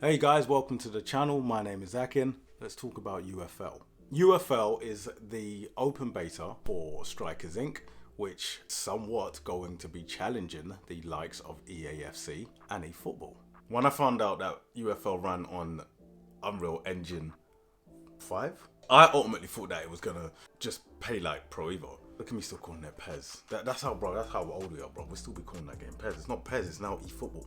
Hey guys, welcome to the channel. My name is Akin. Let's talk about UFL. UFL is the open beta for Strikers Inc., which is somewhat going to be challenging the likes of EAFC and eFootball. When I found out that UFL ran on Unreal Engine 5, I ultimately thought that it was gonna just pay like Pro Evo. Look at me still calling it PES. That's how old we are, bro. We'll still be calling that game PES. It's not PES, it's now eFootball.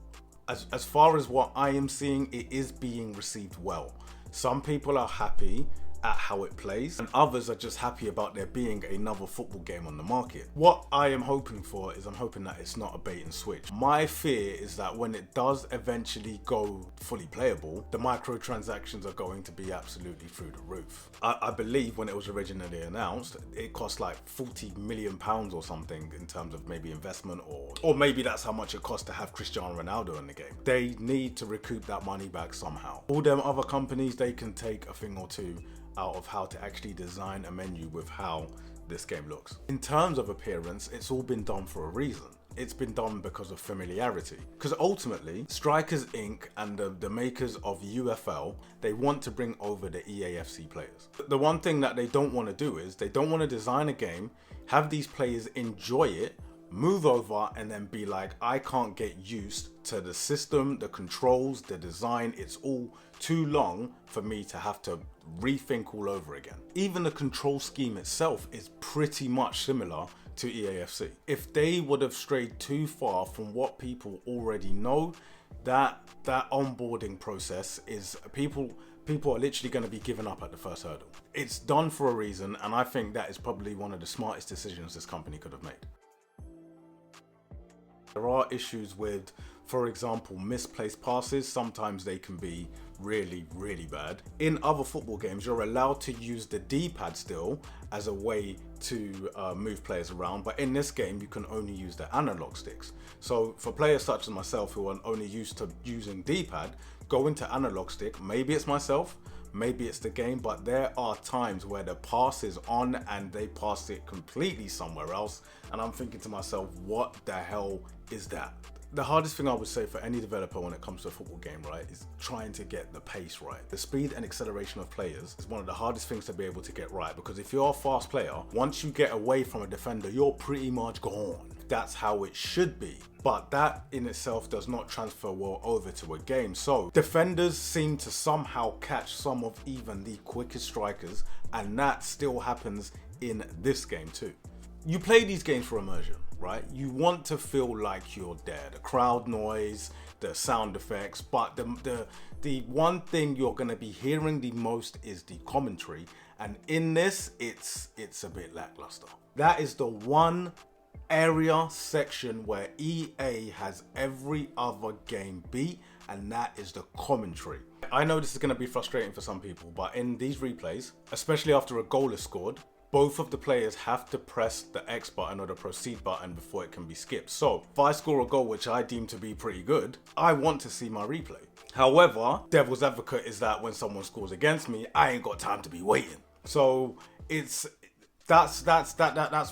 As far as what I am seeing, it is being received well. Some people are happy at how it plays, and others are just happy about there being another football game on the market. What I am hoping for is I'm hoping that it's not a bait and switch. My fear is that when it does eventually go fully playable, the microtransactions are going to be absolutely through the roof. I believe when it was originally announced, it cost like £40 million or something in terms of maybe investment, or maybe that's how much it costs to have Cristiano Ronaldo in the game. They need to recoup that money back somehow. All them other companies, they can take a thing or two out of how to actually design a menu with how this game looks. In terms of appearance, it's all been done for a reason. It's been done because of familiarity. Because ultimately, Strikers Inc. and the makers of UFL, they want to bring over the EAFC players. The one thing that they don't want to do is they don't want to design a game, have these players enjoy it, move over and then be like, I can't get used to the system, the controls, the design. It's all too long for me to have to rethink all over again. Even the control scheme itself is pretty much similar to EAFC. If they would have strayed too far from what people already know, that onboarding process is people are literally going to be giving up at the first hurdle. It's done for a reason, and I think that is probably one of the smartest decisions this company could have made. There are issues with, for example, misplaced passes. Sometimes they can be really, really bad. In other football games, you're allowed to use the D-pad still as a way to move players around, but in this game, you can only use the analog sticks. So for players such as myself who are only used to using D-pad, go into analog stick. Maybe it's myself, maybe it's the game, but there are times where the pass is on and they pass it completely somewhere else, and I'm thinking to myself, what the hell is that? The hardest thing I would say for any developer when it comes to a football game, right, is trying to get the pace right. The speed and acceleration of players is one of the hardest things to be able to get right, because if you're a fast player, once you get away from a defender, you're pretty much gone. That's how it should be. But that in itself does not transfer well over to a game. So defenders seem to somehow catch some of even the quickest strikers, and that still happens in this game too. You play these games for immersion, right? You want to feel like you're there. The crowd noise, the sound effects, but the one thing you're going to be hearing the most is the commentary, and in this, it's a bit lackluster. That is the one section where EA has every other game beat, and that is the commentary. I know this is going to be frustrating for some people, but in these replays, especially after a goal is scored, both of the players have to press the X button or the proceed button before it can be skipped. So if I score a goal, which I deem to be pretty good, I want to see my replay. However, devil's advocate is that when someone scores against me, I ain't got time to be waiting. So that's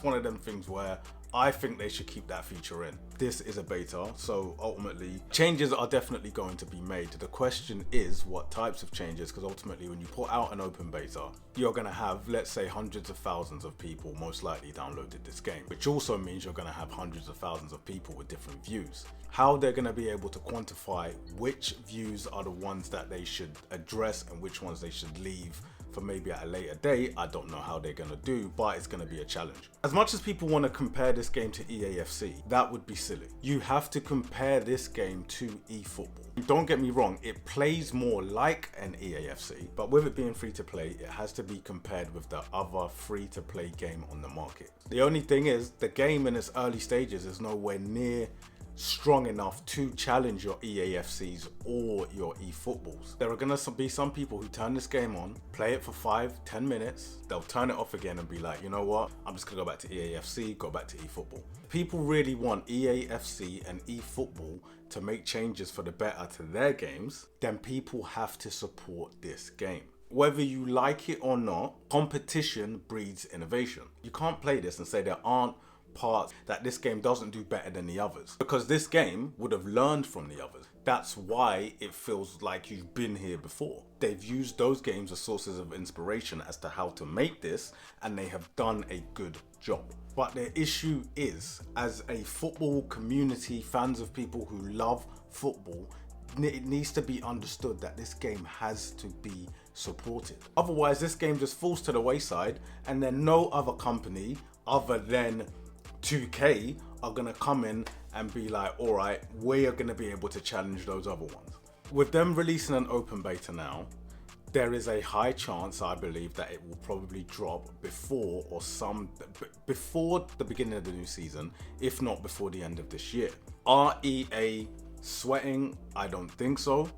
one of them things where I think they should keep that feature in. This is a beta, so ultimately changes are definitely going to be made. The question is what types of changes, because ultimately when you put out an open beta, you're going to have, let's say, hundreds of thousands of people most likely downloaded this game, which also means you're going to have hundreds of thousands of people with different views. How they're going to be able to quantify which views are the ones that they should address and which ones they should leave for maybe at a later date, I don't know how they're going to do, but it's going to be a challenge. As much as people want to compare this game to EAFC, that would be silly. You have to compare this game to eFootball. Don't get me wrong, it plays more like an EAFC, but with it being free to play, it has to be compared with the other free to play game on the market. The only thing is, the game in its early stages is nowhere near strong enough to challenge your EAFCs or your eFootballs. There are going to be some people who turn this game on, play it for 5-10 minutes, they'll turn it off again and be like, you know what, I'm just going to go back to EAFC, go back to eFootball. People really want EAFC and eFootball to make changes for the better to their games, then people have to support this game. Whether you like it or not, competition breeds innovation. You can't play this and say there aren't parts that this game doesn't do better than the others, because this game would have learned from the others. That's why it feels like you've been here before. They've used those games as sources of inspiration as to how to make this, and they have done a good job. But the issue is, as a football community, fans of people who love football, it needs to be understood that this game has to be supported. Otherwise, this game just falls to the wayside, and then no other company other than 2K are gonna come in and be like, all right, we are gonna be able to challenge those other ones. With them releasing an open beta now, there is a high chance, I believe, that it will probably drop before the beginning of the new season, if not before the end of this year. Are EA sweating? I don't think so,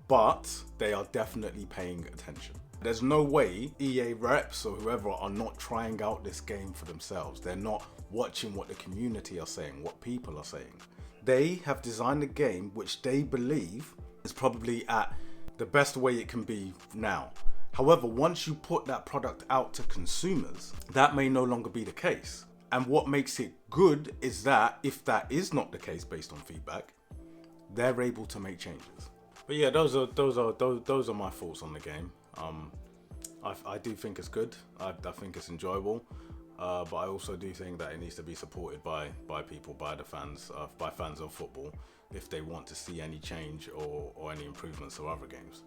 but they are definitely paying attention. There's no way EA reps or whoever are not trying out this game for themselves. They're not watching what the community are saying, what people are saying. They have designed a game which they believe is probably at the best way it can be now. However, once you put that product out to consumers, that may no longer be the case. And what makes it good is that if that is not the case based on feedback, they're able to make changes. But yeah, those are my thoughts on the game. I do think it's good. I think it's enjoyable, but I also do think that it needs to be supported by people, by the fans, by fans of football, if they want to see any change or any improvements of other games.